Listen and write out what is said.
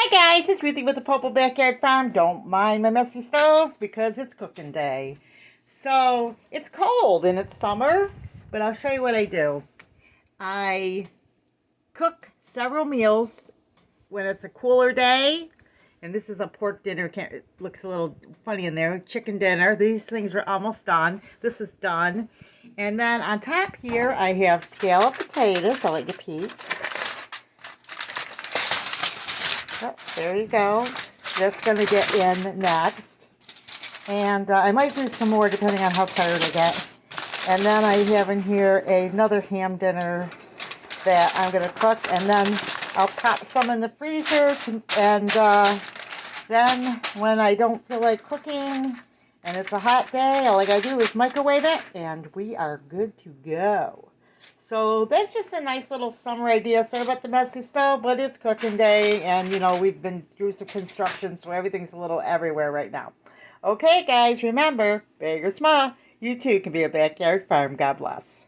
Hi guys, it's Ruthie with the Purple Backyard Farm. Don't mind my messy stove because it's cooking day. So it's cold and it's summer, but I'll show you what I do. I cook several meals when it's a cooler day. And this is a pork dinner. It looks a little funny in there. Chicken dinner. These things are almost done. This is done. And then on top here, I have scalloped potatoes. I'll let you peek. Oh, there you go. That's going to get in next. And I might do some more depending on how tired I get. And then I have in here another ham dinner that I'm going to cook. And then I'll pop some in the freezer. And then when I don't feel like cooking and it's a hot day, all I got to do is microwave it. And we are good to go. So that's just a nice little summer idea. Sorry about the messy stove, but it's cooking day. And, you know, we've been through some construction, so everything's a little everywhere right now. Okay, guys, remember, big or small, you too can be a backyard farm. God bless.